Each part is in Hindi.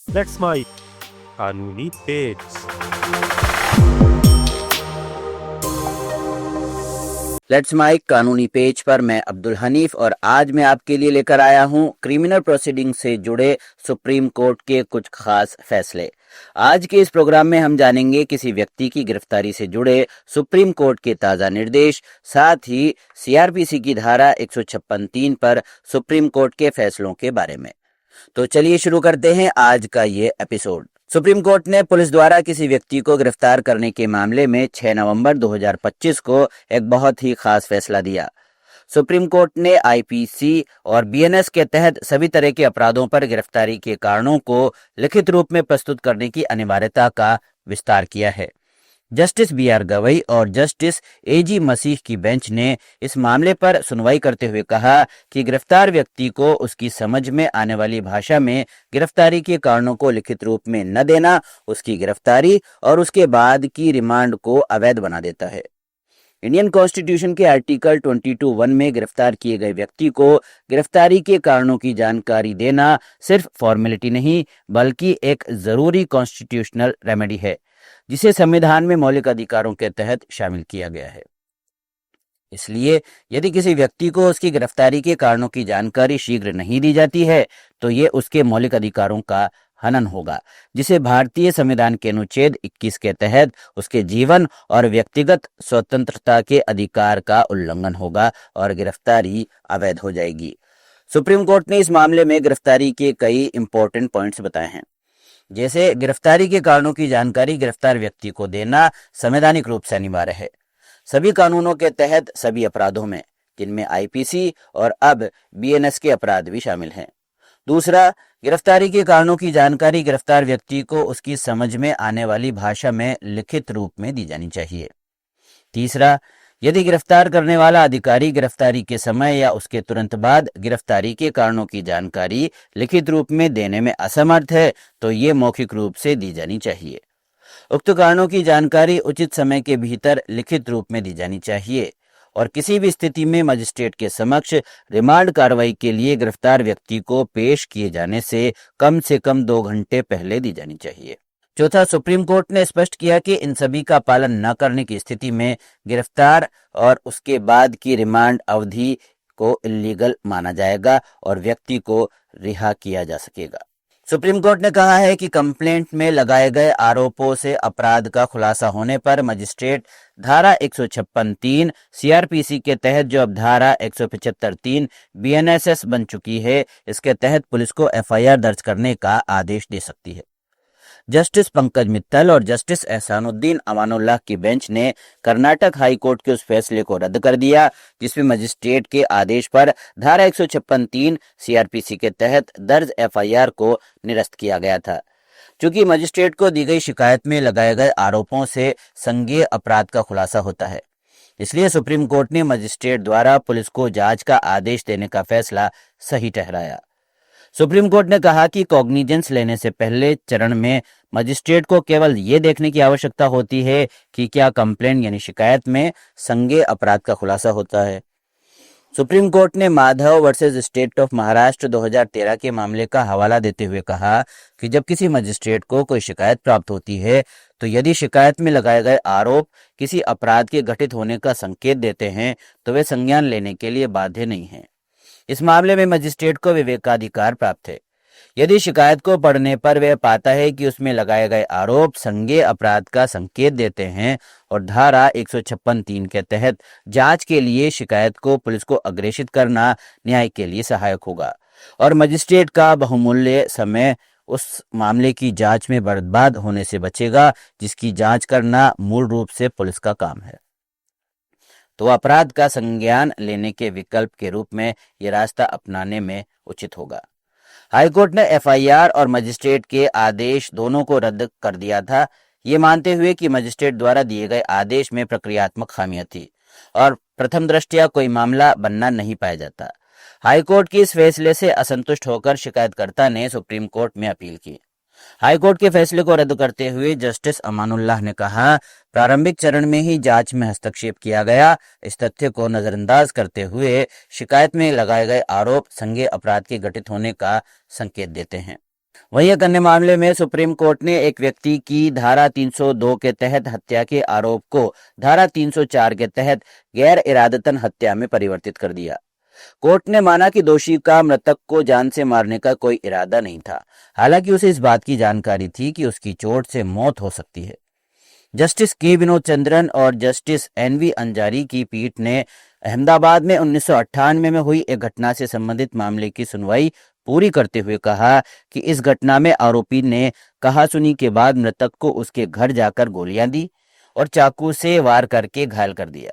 लेट्स माई कानूनी पेज। लेट्स माइक कानूनी पेज पर मैं अब्दुल हनीफ और आज मैं आपके लिए लेकर आया हूं क्रिमिनल प्रोसीडिंग से जुड़े सुप्रीम कोर्ट के कुछ खास फैसले। आज के इस प्रोग्राम में हम जानेंगे किसी व्यक्ति की गिरफ्तारी से जुड़े सुप्रीम कोर्ट के ताजा निर्देश, साथ ही सीआरपीसी की धारा 156(3) पर सुप्रीम कोर्ट के फैसलों के बारे में। तो चलिए शुरू करते हैं आज का ये एपिसोड। सुप्रीम कोर्ट ने पुलिस द्वारा किसी व्यक्ति को गिरफ्तार करने के मामले में 6 नवंबर 2025 को एक बहुत ही खास फैसला दिया। सुप्रीम कोर्ट ने आईपीसी और बीएनएस के तहत सभी तरह के अपराधों पर गिरफ्तारी के कारणों को लिखित रूप में प्रस्तुत करने की अनिवार्यता का विस्तार किया है। जस्टिस बीआर गवई और जस्टिस एजी मसीह की बेंच ने इस मामले पर सुनवाई करते हुए कहा कि गिरफ्तार व्यक्ति को उसकी समझ में आने वाली भाषा में गिरफ्तारी के कारणों को लिखित रूप में न देना उसकी गिरफ्तारी और उसके बाद की रिमांड को अवैध बना देता है। इंडियन कॉन्स्टिट्यूशन के आर्टिकल 22(1) में गिरफ्तार किए गए व्यक्ति को गिरफ्तारी के कारणों की जानकारी देना सिर्फ फॉर्मेलिटी नहीं बल्कि एक जरूरी कॉन्स्टिट्यूशनल रेमेडी है, जिसे संविधान में मौलिक अधिकारों के तहत शामिल किया गया है। इसलिए यदि किसी व्यक्ति को उसकी गिरफ्तारी के कारणों की जानकारी शीघ्र नहीं दी जाती है तो ये उसके मौलिक अधिकारों का हनन होगा, जिसे भारतीय संविधान के अनुच्छेद 21 के तहत उसके जीवन और व्यक्तिगत स्वतंत्रता के अधिकार का उल्लंघन होगा और गिरफ्तारी अवैध हो जाएगी। सुप्रीम कोर्ट ने इस मामले में गिरफ्तारी के कई इंपॉर्टेंट पॉइंट्स बताए हैं, जैसे गिरफ्तारी के कारणों की जानकारी गिरफ्तार व्यक्ति को देना संवैधानिक रूप से अनिवार्य है सभी कानूनों के तहत सभी अपराधों में, जिनमें आईपीसी और अब बीएनएस के अपराध भी शामिल हैं। दूसरा, गिरफ्तारी के कारणों की जानकारी गिरफ्तार व्यक्ति को उसकी समझ में आने वाली भाषा में लिखित रूप में दी जानी चाहिए। तीसरा, यदि गिरफ्तार करने वाला अधिकारी गिरफ्तारी के समय या उसके तुरंत बाद गिरफ्तारी के कारणों की जानकारी लिखित रूप में देने में असमर्थ है तो ये मौखिक रूप से दी जानी चाहिए। उक्त कारणों की जानकारी उचित समय के भीतर लिखित रूप में दी जानी चाहिए और किसी भी स्थिति में मजिस्ट्रेट के समक्ष रिमांड कार्रवाई के लिए गिरफ्तार व्यक्ति को पेश किए जाने से कम 2 घंटे पहले दी जानी चाहिए। चौथा, सुप्रीम कोर्ट ने स्पष्ट किया कि इन सभी का पालन न करने की स्थिति में गिरफ्तार और उसके बाद की रिमांड अवधि को इल्लीगल माना जाएगा और व्यक्ति को रिहा किया जा सकेगा। सुप्रीम कोर्ट ने कहा है कि कंप्लेंट में लगाए गए आरोपों से अपराध का खुलासा होने पर मजिस्ट्रेट धारा 156(3) सीआरपीसी के तहत जो अब धारा 175(3) बीएनएसएस बन चुकी है, इसके तहत पुलिस को एफआईआर दर्ज करने का आदेश दे सकती है। जस्टिस पंकज मित्तल और जस्टिस एहसानुद्दीन अमानुल्लाह की बेंच ने कर्नाटक हाई कोर्ट के उस फैसले को रद्द कर दिया जिसमें मजिस्ट्रेट के आदेश पर धारा 156(3) सीआरपीसी के तहत दर्ज एफआईआर को निरस्त किया गया था। चूंकि मजिस्ट्रेट को दी गई शिकायत में लगाए गए आरोपों से संज्ञेय अपराध का खुलासा होता है, इसलिए सुप्रीम कोर्ट ने मजिस्ट्रेट द्वारा पुलिस को जांच का आदेश देने का फैसला सही ठहराया। सुप्रीम कोर्ट ने कहा कि कॉग्निजेंस लेने से पहले चरण में मजिस्ट्रेट को केवल ये देखने की आवश्यकता होती है कि क्या कंप्लेंट यानी शिकायत में संज्ञेय अपराध का खुलासा होता है। सुप्रीम कोर्ट ने Madhav versus state of Maharashtra 2013 के मामले का हवाला देते हुए कहा कि जब किसी मजिस्ट्रेट को कोई शिकायत प्राप्त होती है तो यदि शिकायत में लगाए गए आरोप किसी अपराध के घटित होने का संकेत देते हैं तो वे संज्ञान लेने के लिए बाध्य नहीं हैं। इस मामले में मजिस्ट्रेट को विवेकाधिकार प्राप्त है। यदि शिकायत को पढ़ने पर वह पाता है कि उसमें लगाए गए आरोप संज्ञेय अपराध का संकेत देते हैं और धारा 156(3) के तहत जांच के लिए शिकायत को पुलिस को अग्रेषित करना न्याय के लिए सहायक होगा और मजिस्ट्रेट का बहुमूल्य समय उस मामले की जांच में बर्बाद होने से बचेगा जिसकी जांच करना मूल रूप से पुलिस का काम है। तो अपराध का संज्ञान लेने के विकल्प के रूप में ये रास्ता अपनाने में उचित होगा। हाईकोर्ट ने एफआईआर और मजिस्ट्रेट के आदेश दोनों को रद्द कर दिया था, ये मानते हुए कि मजिस्ट्रेट द्वारा दिए गए आदेश में प्रक्रियात्मक खामियां थी और प्रथम दृष्टया कोई मामला बनना नहीं पाया जाता। हाईकोर्ट के इस फैसले से असंतुष्ट होकर शिकायतकर्ता ने सुप्रीम कोर्ट में अपील की। हाईकोर्ट के फैसले को रद्द करते हुए जस्टिस अमानुल्लाह ने कहा, प्रारंभिक चरण में ही जांच में हस्तक्षेप किया गया। इस तथ्य को नजरअंदाज करते हुए शिकायत में लगाए गए आरोप संज्ञेय अपराध के घटित होने का संकेत देते हैं। वहीं एक अन्य मामले में सुप्रीम कोर्ट ने एक व्यक्ति की धारा 302 के तहत हत्या के आरोप को धारा 304 के तहत गैर इरादतन हत्या में परिवर्तित कर दिया। कोर्ट ने माना कि दोषी का मृतक को जान से मारने का कोई इरादा नहीं था, हालांकि उसे इस बात की जानकारी थी कि उसकी चोट से मौत हो सकती है। जस्टिस के विनोद चंद्रन और जस्टिस एनवी अंजारी की पीठ ने अहमदाबाद में 1998 में हुई एक घटना से संबंधित मामले की सुनवाई पूरी करते हुए कहा कि इस घटना में आरोपी ने कहासुनी के बाद मृतक को उसके घर जाकर गोलियां दी और चाकू से वार करके घायल कर दिया।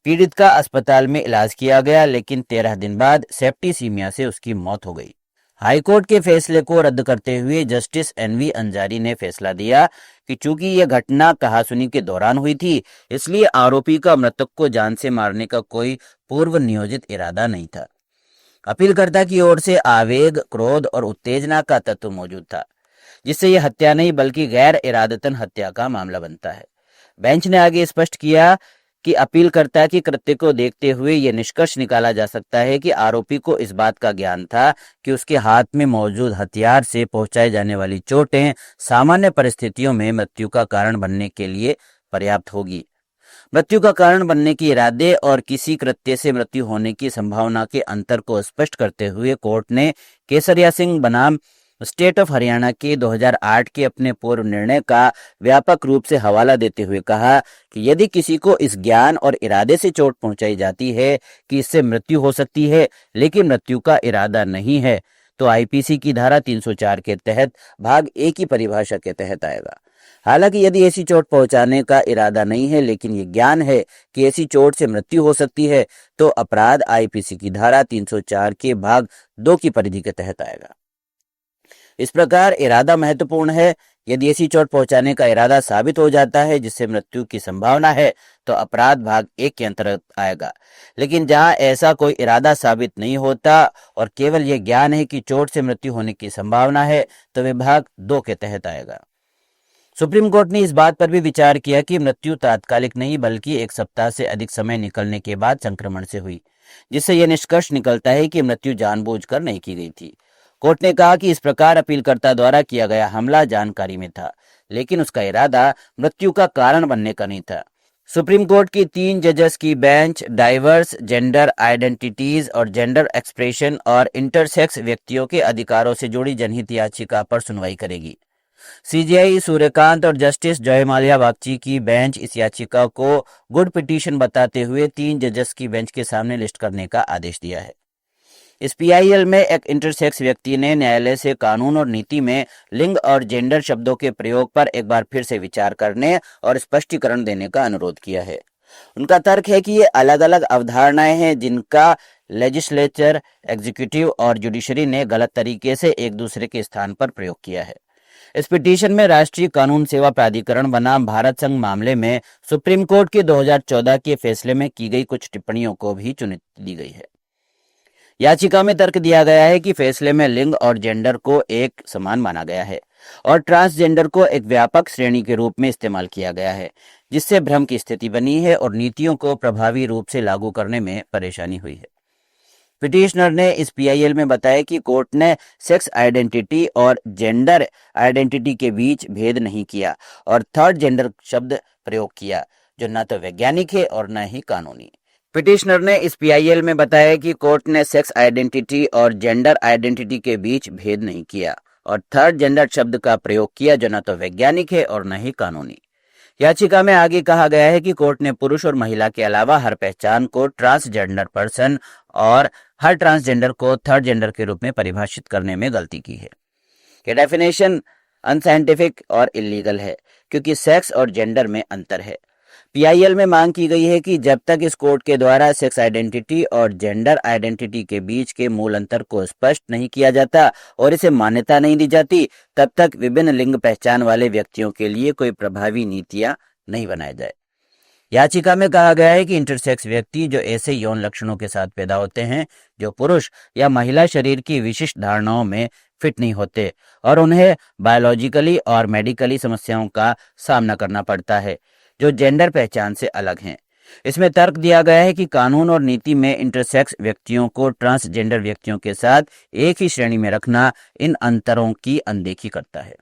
पीड़ित का अस्पताल में इलाज किया गया, लेकिन 13 दिन बाद सेप्टिसीमिया से उसकी मौत हो गई। हाईकोर्ट के फैसले को रद्द करते हुए जस्टिस एनवी अंजारी ने फैसला दिया कि चूंकि यह घटना कहासुनी के दौरान हुई थी, इसलिए आरोपी का मृतक को जान से मारने का कोई पूर्व नियोजित इरादा नहीं था। अपीलकर्ता की ओर से आवेग, क्रोध और उत्तेजना का तत्व मौजूद था, जिससे यह हत्या नहीं बल्कि गैर इरादतन हत्या का मामला बनता है। बेंच ने आगे स्पष्ट किया कि अपीलकर्ता की कृत्य को देखते हुए यह निष्कर्ष निकाला जा सकता है कि आरोपी को इस बात का ज्ञान था कि उसके हाथ में मौजूद हथियार से पहुंचाई जाने वाली चोटें सामान्य परिस्थितियों में मृत्यु का कारण बनने के लिए पर्याप्त होगी। मृत्यु का कारण बनने के इरादे और किसी कृत्य से मृत्यु होने की संभावना के अंतर को स्पष्ट करते हुए कोर्ट ने केसरिया सिंह बनाम स्टेट ऑफ हरियाणा के 2008 के अपने पूर्व निर्णय का व्यापक रूप से हवाला देते हुए कहा कि यदि किसी को इस ज्ञान और इरादे से चोट पहुंचाई जाती है कि इससे मृत्यु हो सकती है, लेकिन मृत्यु का इरादा नहीं है, तो आईपीसी की धारा 304 के तहत भाग ए की परिभाषा के तहत आएगा। हालांकि यदि ऐसी चोट पहुंचाने का इरादा नहीं है, लेकिन ये ज्ञान है कि ऐसी चोट से मृत्यु हो सकती है, तो अपराध आईपीसी की धारा 304 के भाग 2 की परिधि के तहत आएगा। इस प्रकार इरादा महत्वपूर्ण है। यदि ऐसी चोट पहुंचाने का इरादा साबित हो जाता है जिससे मृत्यु की संभावना है, तो अपराध भाग 1 के अंतर्गत आएगा। लेकिन जहां ऐसा कोई इरादा साबित नहीं होता और केवल यह ज्ञान है कि चोट से मृत्यु होने की संभावना है, तो वह भाग 2 के तहत आएगा। सुप्रीम कोर्ट ने इस बात पर भी विचार किया कि मृत्यु तात्कालिक नहीं बल्कि 1 सप्ताह से अधिक समय निकलने के बाद संक्रमण से हुई, जिससे यह निष्कर्ष निकलता है कि मृत्यु जानबूझकर नहीं की गई थी। कोर्ट ने कहा कि इस प्रकार अपीलकर्ता द्वारा किया गया हमला जानकारी में था, लेकिन उसका इरादा मृत्यु का कारण बनने का नहीं था। सुप्रीम कोर्ट की 3 जजेस की बेंच डाइवर्स जेंडर आइडेंटिटीज और जेंडर एक्सप्रेशन और इंटरसेक्स व्यक्तियों के अधिकारों से जुड़ी जनहित याचिका पर सुनवाई करेगी। सीजेआई सूर्यकांत और जस्टिस जयमाल्या बागची की बेंच इस याचिका को गुड पिटीशन बताते हुए 3 जजेस की बेंच के सामने लिस्ट करने का आदेश दिया है। इस पीआईएल में एक इंटरसेक्स व्यक्ति ने न्यायालय से कानून और नीति में लिंग और जेंडर शब्दों के प्रयोग पर एक बार फिर से विचार करने और स्पष्टीकरण देने का अनुरोध किया है। उनका तर्क है कि ये अलग अलग अवधारणाएं हैं जिनका लेजिस्लेचर, एग्जीक्यूटिव और जुडिशरी ने गलत तरीके से एक दूसरे के स्थान पर प्रयोग किया है। इस पिटीशन में राष्ट्रीय कानून सेवा प्राधिकरण बनाम भारत संघ मामले में सुप्रीम कोर्ट के 2014 के फैसले में की गई कुछ टिप्पणियों को भी चुनौती दी गई है। याचिका में तर्क दिया गया है कि फैसले में लिंग और जेंडर को एक समान माना गया है और ट्रांसजेंडर को एक व्यापक श्रेणी के रूप में इस्तेमाल किया गया है, जिससे भ्रम की स्थिति बनी है और नीतियों को प्रभावी रूप से लागू करने में परेशानी हुई है। पिटिशनर ने इस पीआईएल में बताया कि कोर्ट ने सेक्स आइडेंटिटी और जेंडर आइडेंटिटी के बीच भेद नहीं किया और थर्ड जेंडर शब्द प्रयोग किया, जो न तो वैज्ञानिक है और न ही कानूनी। पिटिशनर ने इस पीआईएल में बताया कि कोर्ट ने सेक्स आइडेंटिटी और जेंडर आइडेंटिटी के बीच भेद नहीं किया और थर्ड जेंडर शब्द का प्रयोग किया, जो न तो वैज्ञानिक है और न ही कानूनी। याचिका में आगे कहा गया है कि कोर्ट ने पुरुष और महिला के अलावा हर पहचान को ट्रांसजेंडर पर्सन और हर ट्रांसजेंडर को थर्ड जेंडर के रूप में परिभाषित करने में गलती की है। ये डेफिनेशन अनसाइंटिफिक और इलीगल है क्योंकि सेक्स और जेंडर में अंतर है। पीआईएल में मांग की गई है कि जब तक इस कोर्ट के द्वारा सेक्स आइडेंटिटी और जेंडर आइडेंटिटी के बीच के मूल अंतर को स्पष्ट नहीं किया जाता और इसे मान्यता नहीं दी जाती, तब तक विभिन्न लिंग पहचान वाले व्यक्तियों के लिए कोई प्रभावी नीतियां नहीं बनाई जाए। याचिका में कहा गया है कि इंटरसेक्स व्यक्ति जो ऐसे यौन लक्षणों के साथ पैदा होते हैं जो पुरुष या महिला शरीर की विशिष्ट धारणाओं में फिट नहीं होते और उन्हें बायोलॉजिकली और मेडिकली समस्याओं का सामना करना पड़ता है जो जेंडर पहचान से अलग हैं, इसमें तर्क दिया गया है कि कानून और नीति में इंटरसेक्स व्यक्तियों को ट्रांसजेंडर व्यक्तियों के साथ एक ही श्रेणी में रखना इन अंतरों की अनदेखी करता है।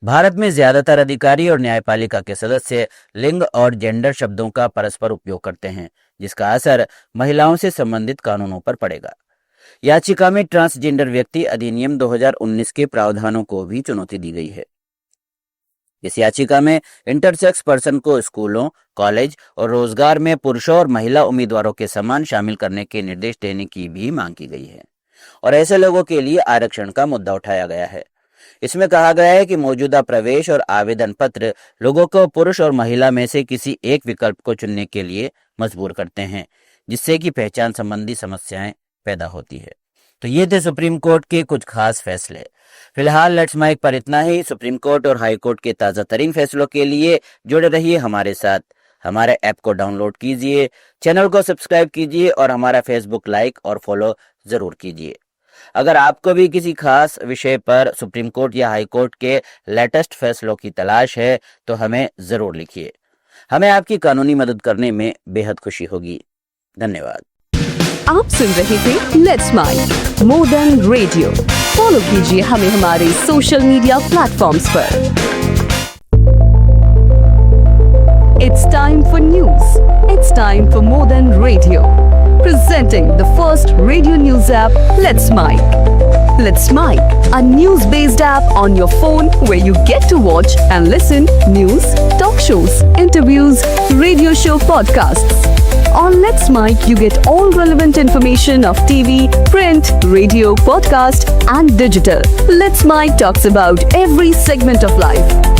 भारत में ज्यादातर अधिकारी और न्यायपालिका के सदस्य लिंग और जेंडर शब्दों का परस्पर उपयोग करते हैं, जिसका असर महिलाओं से संबंधित कानूनों पर पड़ेगा। याचिका में ट्रांसजेंडर व्यक्ति अधिनियम 2019 के प्रावधानों को भी चुनौती दी गई है। इस याचिका में इंटरसेक्स पर्सन को स्कूलों, कॉलेज और रोजगार में पुरुषों और महिला उम्मीदवारों के समान शामिल करने के निर्देश देने की भी मांग की गई है और ऐसे लोगों के लिए आरक्षण का मुद्दा उठाया गया है। इसमें कहा गया है कि मौजूदा प्रवेश और आवेदन पत्र लोगों को पुरुष और महिला में से किसी एक विकल्प को चुनने के लिए मजबूर करते हैं, जिससे कि पहचान संबंधी समस्याएं पैदा होती है। तो ये थे सुप्रीम कोर्ट के कुछ खास फैसले। फिलहाल लेट्स माइक पर इतना ही। सुप्रीम कोर्ट और हाई कोर्ट के ताजा तरीन फैसलों के लिए जुड़े रहिए हमारे साथ। हमारे ऐप को डाउनलोड कीजिए, चैनल को सब्सक्राइब कीजिए और हमारा फेसबुक लाइक और फॉलो जरूर कीजिए। अगर आपको भी किसी खास विषय पर सुप्रीम कोर्ट या हाई कोर्ट के लेटेस्ट फैसलों की तलाश है तो हमें जरूर लिखिए। हमें आपकी कानूनी मदद करने में बेहद खुशी होगी। धन्यवाद। आप सुन रहे थे let's mike more than radio. Follow कीजिए हमें हमारे सोशल मीडिया प्लेटफॉर्म्स पर। It's time for news. It's time for more than radio. Presenting the first radio news app, Let's Mic. Let's Mic, a news-based app on your phone where you get to watch and listen news, talk shows, interviews, radio show podcasts. On Let's Mic, you get all relevant information of TV, print, radio, podcast, and digital. Let's Mic talks about every segment of life.